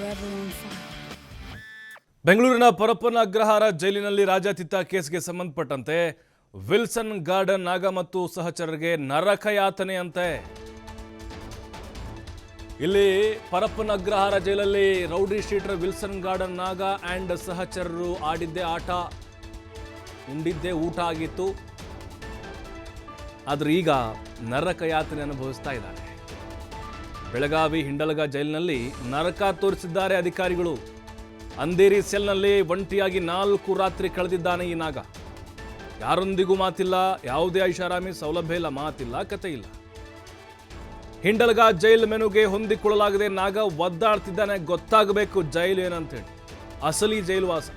forever on fire. ಬೆಂಗಳೂರಿನ ಪರಪ್ಪನ ಅಗ್ರಹಾರ ಜೈಲಿನಲ್ಲಿ ರಾಜಾತಿಥ್ಯ ಕೇಸ್ಗೆ ಸಂಬಂಧಪಟ್ಟಂತೆ ವಿಲ್ಸನ್ ಗಾರ್ಡನ್ ನಾಗ ಮತ್ತು ಸಹಚರರಿಗೆ ನರಕಯಾತನೆಯಂತೆ. ಇಲ್ಲಿ ಪರಪ್ಪನ ಅಗ್ರಹಾರ ಜೈಲಲ್ಲಿ ರೌಡಿ ಶೀಟರ್ ವಿಲ್ಸನ್ ಗಾರ್ಡನ್ ನಾಗ ಅಂಡ್ ಸಹಚರರು ಆಡಿದ್ದೇ ಆಟ, ಉಂಡಿದ್ದೇ ಊಟ ಆಗಿತ್ತು. ಆದ್ರೆ ಈಗ ನರಕಯಾತನೆ ಅನುಭವಿಸ್ತಾ ಇದ್ದಾರೆ. ಬೆಳಗಾವಿ ಹಿಂಡಲಗ ಜೈಲಿನಲ್ಲಿ ನರಕ ತೋರಿಸಿದ್ದಾರೆ ಅಧಿಕಾರಿಗಳು. ಅಂಧೇರಿ ಸೆಲ್ನಲ್ಲಿ ಒಂಟಿಯಾಗಿ 4 ರಾತ್ರಿ ಕಳೆದಿದ್ದಾನೆ ಈ ನಾಗ. ಯಾರೊಂದಿಗೂ ಮಾತಿಲ್ಲ, ಯಾವುದೇ ಐಷಾರಾಮಿ ಸೌಲಭ್ಯ ಇಲ್ಲ, ಮಾತಿಲ್ಲ, ಕತೆ ಇಲ್ಲ. ಹಿಂಡಲಗ ಜೈಲ್ ಮೆನುಗೆ ಹೊಂದಿಕೊಳ್ಳಲಾಗದೆ ನಾಗ ಒದ್ದಾಡ್ತಿದ್ದಾನೆ. ಗೊತ್ತಾಗಬೇಕು ಜೈಲು ಏನಂತೇಳಿ, ಅಸಲಿ ಜೈಲು ವಾಸ.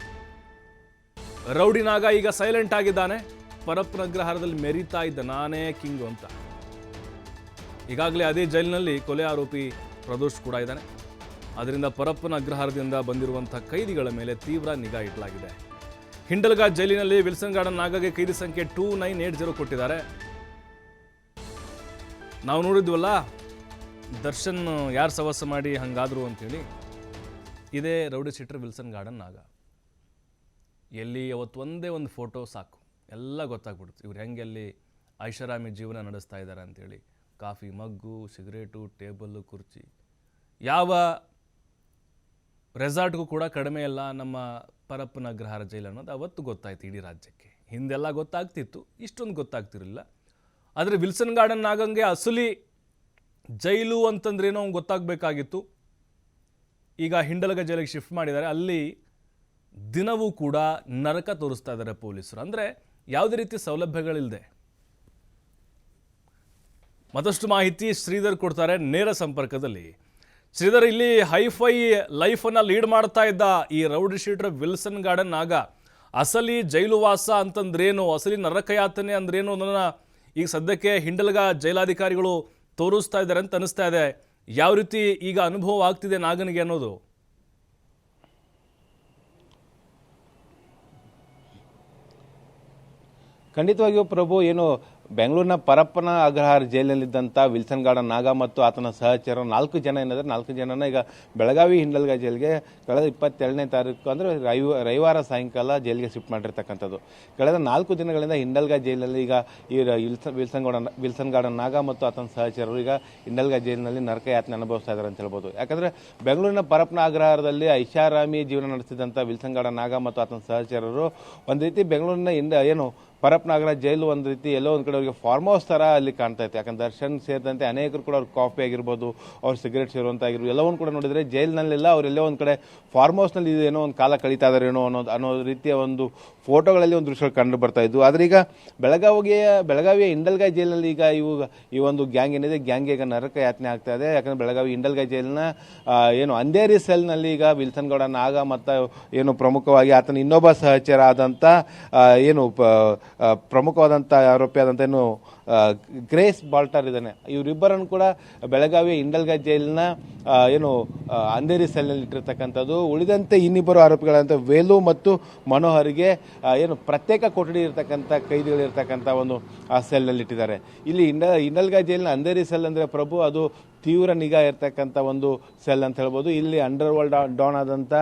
ರೌಡಿ ನಾಗ ಈಗ ಸೈಲೆಂಟ್ ಆಗಿದ್ದಾನೆ. ಪರಪ್ಪನ ಅಗ್ರಹಾರದಲ್ಲಿ ಮೆರಿತಾ ಇದ್ದ ನಾನೇ ಕಿಂಗು ಅಂತ. ಈಗಾಗಲೇ ಅದೇ ಜೈಲಿನಲ್ಲಿ ಕೊಲೆ ಆರೋಪಿ ಪ್ರದೋಷ್ ಕೂಡ ಇದ್ದಾನೆ. ಅದರಿಂದ ಪರಪ್ಪನ ಅಗ್ರಹಾರದಿಂದ ಬಂದಿರುವಂತಹ ಕೈದಿಗಳ ಮೇಲೆ ತೀವ್ರ ನಿಗಾ ಇಡಲಾಗಿದೆ. ಹಿಂಡಲಗ ಜೈಲಿನಲ್ಲಿ ವಿಲ್ಸನ್ ಗಾರ್ಡನ್ ನಾಗಗೆ ಕೈದಿ ಸಂಖ್ಯೆ 2980 ಕೊಟ್ಟಿದ್ದಾರೆ. ನಾವು ನೋಡಿದ್ವಲ್ಲ ದರ್ಶನ್ ಯಾರು ಸವಸ ಮಾಡಿ ಹಂಗಾದ್ರು ಅಂತೇಳಿ, ಇದೇ ರೌಡಿ ಶೀಟರ್ ವಿಲ್ಸನ್ ಗಾರ್ಡನ್ ನಾಗ. ಎಲ್ಲಿ ಅವತ್ತು ಒಂದೇ ಒಂದು ಫೋಟೋ ಸಾಕು, ಎಲ್ಲ ಗೊತ್ತಾಗ್ಬಿಡುತ್ತೆ ಇವ್ರು ಹೆಂಗೆ ಅಲ್ಲಿ ಐಷಾರಾಮಿ ಜೀವನ ನಡೆಸ್ತಾ ಇದ್ದಾರೆ ಅಂತೇಳಿ. ಕಾಫಿ ಮಗ್ಗು, ಸಿಗರೇಟು, ಟೇಬಲ್ಲು, ಕುರ್ಚಿ, ಯಾವ ರೆಸಾರ್ಟ್ಗೂ ಕೂಡ ಕಡಿಮೆ ಇಲ್ಲ ನಮ್ಮ ಪರಪ್ಪನ ಅಗ್ರಹಾರ ಜೈಲು ಅನ್ನೋದು ಅವತ್ತು ಗೊತ್ತಾಯ್ತು ಇಡೀ ರಾಜ್ಯಕ್ಕೆ. ಹಿಂದೆಲ್ಲ ಗೊತ್ತಾಗ್ತಿತ್ತು, ಇಷ್ಟೊಂದು ಗೊತ್ತಾಗ್ತಿರಲಿಲ್ಲ. ಆದರೆ ವಿಲ್ಸನ್ ಗಾರ್ಡನ್ ನಾಗಂಗೆ ಅಸಲಿ ಜೈಲು ಅಂತಂದ್ರೇನೋ ಅವ್ನು ಗೊತ್ತಾಗಬೇಕಾಗಿತ್ತು. ಈಗ ಹಿಂಡಲಗ ಜೈಲಿಗೆ ಶಿಫ್ಟ್ ಮಾಡಿದ್ದಾರೆ. ಅಲ್ಲಿ ದಿನವೂ ಕೂಡ ನರಕ ತೋರಿಸ್ತಾ ಇದ್ದಾರೆ ಪೊಲೀಸರು. ಅಂದರೆ ಯಾವುದೇ ರೀತಿ ಸೌಲಭ್ಯಗಳಿಲ್ಲದೆ. ಮತ್ತಷ್ಟು ಮಾಹಿತಿ ಶ್ರೀಧರ್ ಕೊಡ್ತಾರೆ ನೇರ ಸಂಪರ್ಕದಲ್ಲಿ. ಶ್ರೀಧರ್, ಇಲ್ಲಿ ಹೈಫೈ ಲೈಫನ್ನು ಲೀಡ್ ಮಾಡ್ತಾ ಇದ್ದ ಈ ರೌಡಿ ಶೀಟರ್ ವಿಲ್ಸನ್ ಗಾರ್ಡನ್ ನಾಗ ಅಸಲಿ ಜೈಲು ವಾಸ ಅಂತಂದ್ರೇನು, ಅಸಲಿ ನರಕಯಾತನೆ ಅಂದ್ರೇನು ಅನ್ನೋದನ್ನ ಈಗ ಸದ್ಯಕ್ಕೆ ಹಿಂಡಲಗ ಜೈಲಾಧಿಕಾರಿಗಳು ತೋರಿಸ್ತಾ ಇದ್ದಾರೆ ಅಂತ ಅನಿಸ್ತಾ ಇದೆ. ಯಾವ ರೀತಿ ಈಗ ಅನುಭವ ಆಗ್ತಿದೆ ನಾಗನಿಗೆ ಅನ್ನೋದು? ಖಂಡಿತವಾಗಿಯೂ ಪ್ರಭು, ಏನು ಬೆಂಗಳೂರಿನ ಪರಪ್ಪನ ಅಗ್ರಹಾರ ಜೈಲಿನಲ್ಲಿದ್ದಂಥ ವಿಲ್ಸನ್ ಗಾರ್ಡನ್ ನಾಗ ಮತ್ತು ಆತನ ಸಹಚರ 4 ಜನ ಏನಾದರೆ 4 ಜನನ ಈಗ ಬೆಳಗಾವಿ ಹಿಂಡಲಗ ಜೈಲಿಗೆ ಕಳೆದ 22ನೇ ತಾರೀಕು ಅಂದರೆ ರವಿವಾರ ಸಾಯಂಕಾಲ ಜೈಲಿಗೆ ಶಿಫ್ಟ್ ಮಾಡಿರ್ತಕ್ಕಂಥದ್ದು. ಕಳೆದ 4 ದಿನಗಳಿಂದ ಹಿಂಡಲಗ ಜೈಲಿನಲ್ಲಿ ಈಗ ಈ ವಿಲ್ಸನ್ ಗಾರ್ಡನ್ ನಾಗ ಮತ್ತು ಆತನ ಸಹಚರರು ಈಗ ಹಿಂಡಲಗ ಜೈಲಿನಲ್ಲಿ ನರಕಯಾತನೆ ಅನುಭವಿಸ್ತಾ ಇದ್ದಾರೆ ಅಂತ ಹೇಳ್ಬೋದು. ಯಾಕಂದರೆ ಬೆಂಗಳೂರಿನ ಪರಪ್ಪನ ಅಗ್ರಹಾರದಲ್ಲಿ ಐಷಾರಾಮಿ ಜೀವನ ನಡೆಸಿದಂಥ ವಿಲ್ಸನ್ ಗಾರ್ಡನ್ ನಾಗ ಮತ್ತು ಆತನ ಸಹಚರರು ಒಂದು ರೀತಿ ಬೆಂಗಳೂರಿನ ಏನು ಪರಪ್ಪನ ಅಗ್ರಹಾರ ಜೈಲು ಒಂದು ರೀತಿ ಎಲ್ಲೋ ಒಂದು ಕಡೆ ಅವರಿಗೆ ಫಾರ್ಮ್ ಹೌಸ್ ಥರ ಅಲ್ಲಿ ಕಾಣ್ತಾ ಇತ್ತು. ಯಾಕಂದ್ರೆ ದರ್ಶನ್ ಸೇರಿದಂತೆ ಅನೇಕರು ಕೂಡ ಅವ್ರ ಕಾಫಿ ಆಗಿರ್ಬೋದು, ಅವ್ರ ಸಿಗರೇಟ್ ಸೇರುವಂತ ಆಗಿರ್ಬೋದು, ಎಲ್ಲವನ್ನು ಕೂಡ ನೋಡಿದ್ರೆ ಜೈಲಿನಲ್ಲೆಲ್ಲ ಅವರೆಲ್ಲೋ ಒಂದು ಕಡೆ ಫಾರ್ಮ್ ಹೌಸ್ನಲ್ಲಿ ಏನೋ ಒಂದು ಕಾಲ ಕಳೀತಾ ಇದಾರೆ ಏನೋ ಅನ್ನೋ ರೀತಿಯ ಒಂದು ಫೋಟೋಗಳಲ್ಲಿ ಒಂದು ದೃಶ್ಯಗಳು ಕಂಡು ಬರ್ತಾ ಇದ್ವು. ಆದರೆ ಈಗ ಬೆಳಗಾವಿಯ ಹಿಂಡಲಗ ಜೈಲಿನಲ್ಲಿ ಈಗ ಈ ಒಂದು ಗ್ಯಾಂಗ್ ಏನಿದೆ, ಗ್ಯಾಂಗ್ ಈಗ ನರಕ ಯಾತನೆ ಆಗ್ತಾ ಇದೆ. ಯಾಕಂದ್ರೆ ಬೆಳಗಾವಿ ಹಿಂಡಲಗ ಜೈಲಿನ ಏನು ಅಂಧೇರಿ ಸೆಲ್ನಲ್ಲಿ ಈಗ ವಿಲ್ಸನ್ ಗಾರ್ಡನ್ ನಾಗ ಮತ್ತು ಏನು ಪ್ರಮುಖವಾಗಿ ಆತನ ಇನ್ನೊಬ್ಬ ಸಹಚರ ಆದಂಥ ಏನು ಪ್ರಮುಖವಾದಂಥ ಆರೋಪಿ ಆದಂಥ ಏನು ಗ್ರೇಸ್ ಬಾಲ್ಟರ್ ಇದ್ದಾನೆ, ಇವರಿಬ್ಬರನ್ನು ಕೂಡ ಬೆಳಗಾವಿಯ ಹಿಂಡಲಗ ಜೈಲಿನ ಏನು ಅಂಧೇರಿ ಸೆಲ್ನಲ್ಲಿ ಇಟ್ಟಿರ್ತಕ್ಕಂಥದ್ದು. ಉಳಿದಂತೆ ಇನ್ನಿಬ್ಬರು ಆರೋಪಿಗಳಂತ ವೇಲು ಮತ್ತು ಮನೋಹರ್ಗೆ ಏನು ಪ್ರತ್ಯೇಕ ಕೊಠಡಿ ಇರತಕ್ಕಂಥ ಕೈದಿಗಳಿರ್ತಕ್ಕಂಥ ಒಂದು ಆ ಸೆಲ್ನಲ್ಲಿ ಇಟ್ಟಿದ್ದಾರೆ. ಇಲ್ಲಿ ಹಿಂಡಲಗ ಜೈಲಿನ ಅಂಧೇರಿ ಸೆಲ್ ಅಂದರೆ ಪ್ರಭು, ಅದು ತೀವ್ರ ನಿಗಾ ಇರ್ತಕ್ಕಂಥ ಒಂದು ಸೆಲ್ ಅಂತ ಹೇಳ್ಬೋದು. ಇಲ್ಲಿ ಅಂಡರ್ ವರ್ಲ್ಡ್ ಡಾನ್ ಆದಂಥ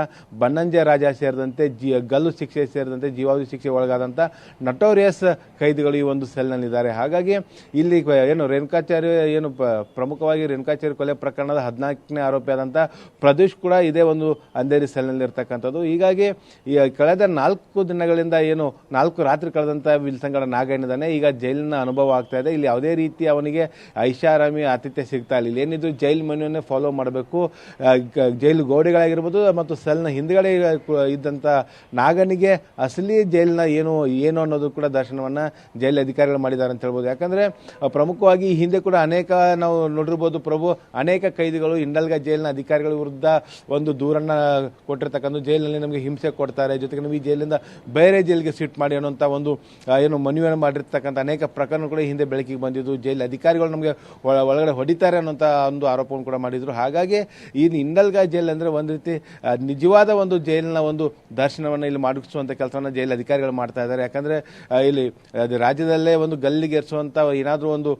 ಬನ್ನಂಜೆ ರಾಜ ಸೇರಿದಂತೆ ಗಲ್ಲು ಶಿಕ್ಷೆ ಸೇರಿದಂತೆ ಜೀವಾವಧಿ ಶಿಕ್ಷೆ ಒಳಗಾದಂಥ ನಟೋರಿಯಸ್ ಕೈದಿಗಳು ಈ ಒಂದು ಸೆಲ್ನಲ್ಲಿದ್ದಾರೆ. ಹಾಗಾಗಿ ಇಲ್ಲಿ ಏನು ರೇಣುಕಾಚಾರ್ಯ ಏನು ಪ್ರಮುಖವಾಗಿ ರೇಣುಕಾಚಾರ್ಯ ಕೊಲೆ ಪ್ರಕರಣದ 14ನೇ ಆರೋಪಿ ಆದಂಥ ಪ್ರದೀಶ್ ಕೂಡ ಇದೇ ಒಂದು ಅಂಧೇರಿ ಸೆಲ್ನಲ್ಲಿ ಇರ್ತಕ್ಕಂಥದ್ದು. ಹೀಗಾಗಿ ಈ ಕಳೆದ 4 ದಿನಗಳಿಂದ ಏನು 4 ರಾತ್ರಿ ಕಳೆದಂಥ ವಿಲ್ಸನ್ ಗಾರ್ಡನ್ ನಾಗ ಏನಿದ್ದಾನೆ, ಈಗ ಜೈಲಿನ ಅನುಭವ ಆಗ್ತಾ ಇದೆ. ಇಲ್ಲಿ ಯಾವುದೇ ರೀತಿ ಅವನಿಗೆ ಐಷಾರಾಮಿ ಆತಿಥ್ಯ ಸಿಗ್ತಾ ಇಲ್ಲ. ಏನಿದು ಜೈಲ್ ಮೆನ್ಯೂನೇ ಫಾಲೋ ಮಾಡಬೇಕು. ಜೈಲು ಗೋಡೆಗಳಾಗಿರ್ಬೋದು ಮತ್ತು ಸೆಲ್ನ ಹಿಂದ್ಗಡೆ ಇದ್ದಂಥ ನಾಗನಿಗೆ ಅಸಲಿ ಜೈಲಿನ ಏನು ಅನ್ನೋದು ಕೂಡ ದರ್ಶನವನ್ನು ಜೈಲ್ ಅಧಿಕಾರಿಗಳು ಮಾಡಿದ್ದಾರೆ ಅಂತ ಹೇಳ್ಬೋದು. ಯಾಕಂದರೆ ಪ್ರಮುಖವಾಗಿ ಹಿಂದೆ ಕೂಡ ನಾವು ನೋಡಿರ್ಬೋದು ಪ್ರಭು, ಅನೇಕ ಕೈದಿಗಳು ಹಿಂಡಲಗ ಜೈಲಿನ ಅಧಿಕಾರಿಗಳ ವಿರುದ್ಧ ಒಂದು ದೂರನ್ನು ಕೊಟ್ಟಿರ್ತಕ್ಕಂಥ, ಜೈಲಿನಲ್ಲಿ ನಮಗೆ ಹಿಂಸೆ ಕೊಡ್ತಾರೆ, ಜೊತೆಗೆ ನಮಗೆ ಈ ಜೈಲಿಂದ ಬೇರೆ ಜೈಲಿಗೆ ಶಿಫ್ಟ್ ಮಾಡಿ ಅನ್ನೋಂಥ ಒಂದು ಏನು ಮನವಿಯನ್ನು ಮಾಡಿರ್ತಕ್ಕಂಥ ಅನೇಕ ಪ್ರಕರಣ ಕೂಡ ಹಿಂದೆ ಬೆಳಕಿಗೆ ಬಂದಿದ್ದು. ಜೈಲ್ ಅಧಿಕಾರಿಗಳು ನಮಗೆ ಒಳಗಡೆ ಹೊಡಿತಾರೆ ಅನ್ನೋಂಥ ಒಂದು ಆರೋಪವನ್ನು ಕೂಡ ಮಾಡಿದ್ರು. ಹಾಗಾಗಿ ಈ ಹಿಂಡಲಗ ಜೈಲ್ ಅಂದರೆ ಒಂದು ರೀತಿ ನಿಜವಾದ ಒಂದು ಜೈಲಿನ ಒಂದು ದರ್ಶನವನ್ನು ಇಲ್ಲಿ ಮಾಡಿಸುವಂಥ ಕೆಲಸವನ್ನು ಜೈಲ್ ಅಧಿಕಾರಿಗಳು ಮಾಡ್ತಾ ಇದ್ದಾರೆ. ಯಾಕಂದರೆ ಇಲ್ಲಿ ರಾಜ್ಯದಲ್ಲೇ ಒಂದು ಗಲ್ಲಿಗೇರಿಸುವಂಥ ಏನಾದರೂ ಒಂದು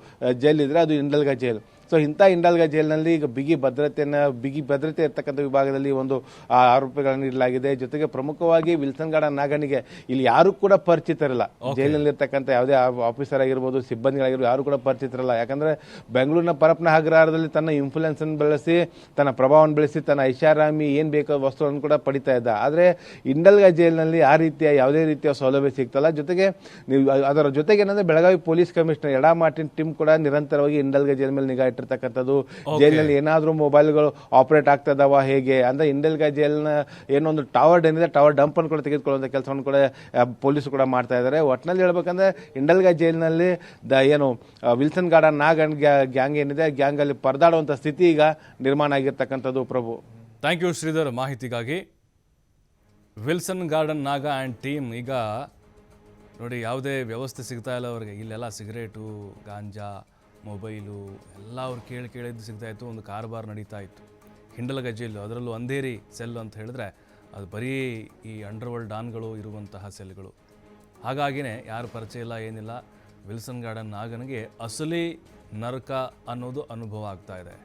ಜೈಲ್ ಇದ್ರೆ ಅದು ಹಿಂಡಲಗ ಜೈಲು. ಸೊ ಇಂಥ ಹಿಂಡಲ್ಗ ಜೈಲಿನಲ್ಲಿ ಈಗ ಬಿಗಿ ಭದ್ರತೆ ಇರ್ತಕ್ಕಂಥ ವಿಭಾಗದಲ್ಲಿ ಒಂದು ಆರೋಪಿಗಳನ್ನು ಇಡಲಾಗಿದೆ. ಜೊತೆಗೆ ಪ್ರಮುಖವಾಗಿ ವಿಲ್ಸನ್ ಗಾರ್ಡನ್ ನಾಗನಿಗೆ ಇಲ್ಲಿ ಯಾರು ಕೂಡ ಪರಿಚಿತರಿಲ್ಲ. ಜೈಲಿನಲ್ಲಿ ಇರ್ತಕ್ಕಂಥ ಯಾವುದೇ ಆಫೀಸರ್ ಆಗಿರ್ಬೋದು, ಸಿಬ್ಬಂದಿಗಳಾಗಿರ್ಬೋದು, ಯಾರು ಕೂಡ ಪರಿಚಿತರಲ್ಲ. ಯಾಕಂದ್ರೆ ಬೆಂಗಳೂರಿನ ಪರಪ್ಪನ ಅಗ್ರಹಾರದಲ್ಲಿ ತನ್ನ ಇನ್ಫ್ಲುಯೆನ್ಸ್ ಅನ್ನು ಬೆಳೆಸಿ, ತನ್ನ ಪ್ರಭಾವವನ್ನು ಬೆಳೆಸಿ, ತನ್ನ ಐಷಾರಾಮಿ ಏನ್ ಬೇಕಾದ ವಸ್ತುಗಳನ್ನು ಕೂಡ ಪಡಿತಾ ಇದ್ದ. ಆದ್ರೆ ಹಿಂಡಲ್ಗ ಜೈಲಿನಲ್ಲಿ ಆ ರೀತಿಯ ಯಾವುದೇ ರೀತಿಯ ಸೌಲಭ್ಯ ಸಿಗ್ತಲ್ಲ. ಜೊತೆಗೆ ಅದರ ಜೊತೆಗೆ ಏನಂದ್ರೆ Belagavi police commissioner Ida Martin team ಕೂಡ ನಿರಂತರವಾಗಿ ಹಿಂಡಲ್ಗ ಜೈಲ್ ಮೇಲೆ ನಿಗಾ ಇಟ್ಟಿರ್ತಕ್ಕಂಥದ್ದು. ಜೈಲಿನಲ್ಲಿ ಏನಾದ್ರೂ ಮೊಬೈಲ್ಗಳು ಆಪರೇಟ್ ಆಗ್ತಾ ಇದಾವ ಹೇಗೆ ಅಂದ್ರೆ ಹಿಂಡಲ್ಗ ಜೈಲ್ನ ಏನೊಂದು ಟವರ್ ಏನಿದೆ, ಟವರ್ ಡಂಪ್ ಅನ್ನು ಕೂಡ ತೆಗೆದುಕೊಳ್ಳುವಂತ ಕೆಲಸವನ್ನು ಕೂಡ ಪೊಲೀಸರು ಕೂಡ ಮಾಡ್ತಾ ಇದ್ದಾರೆ. ಒಟ್ಟಿನಲ್ಲಿ ಹೇಳ್ಬೇಕಂದ್ರೆ ಹಿಂಡಲ್ಗ ಜೈಲಿನಲ್ಲಿ ಏನು ವಿಲ್ಸನ್ ಗಾರ್ಡನ್ ನಾಗನ್ ಗ್ಯಾಂಗ್ ಏನಿದೆ, ಗ್ಯಾಂಗ್ ಅಲ್ಲಿ ಪರದಾಡುವಂತ ಸ್ಥಿತಿ ಈಗ ನಿರ್ಮಾಣ ಆಗಿರ್ತಕ್ಕಂಥದ್ದು. ಪ್ರಭು, ಥ್ಯಾಂಕ್ ಯು ಶ್ರೀಧರ್ ಮಾಹಿತಿಗಾಗಿ. ವಿಲ್ಸನ್ ಗಾರ್ಡನ್ ನಾಗ ಆ್ಯಂಡ್ ಟೀಮ್ ಈಗ ನೋಡಿ ಯಾವುದೇ ವ್ಯವಸ್ಥೆ ಸಿಗ್ತಾ ಇಲ್ಲ ಅವರಿಗೆ. ಇಲ್ಲೆಲ್ಲ ಸಿಗರೇಟು, ಗಾಂಜಾ, ಮೊಬೈಲು ಎಲ್ಲ ಅವ್ರು ಕೇಳಿದ್ದು ಸಿಗ್ತಾ ಇತ್ತು. ಒಂದು ಕಾರಬಾರ್ ನಡೀತಾ ಇತ್ತು ಹಿಂಡಲ್ಗ ಜೈಲು, ಅದರಲ್ಲೂ ಅಂಧೇರಿ ಸೆಲ್ ಅಂತ ಹೇಳಿದ್ರೆ ಅದು ಬರೀ ಈ ಅಂಡರ್ವರ್ಲ್ಡ್ ಡಾನ್ಗಳು ಇರುವಂತಹ ಸೆಲ್ಗಳು. ಹಾಗಾಗಿನೇ ಯಾರು ಪರಿಚಯ ಇಲ್ಲ, ಏನಿಲ್ಲ. ವಿಲ್ಸನ್ ಗಾರ್ಡನ್ ನಾಗನಿಗೆ ಅಸಲಿ ನರಕ ಅನ್ನೋದು ಅನುಭವ ಆಗ್ತಾ ಇದೆ.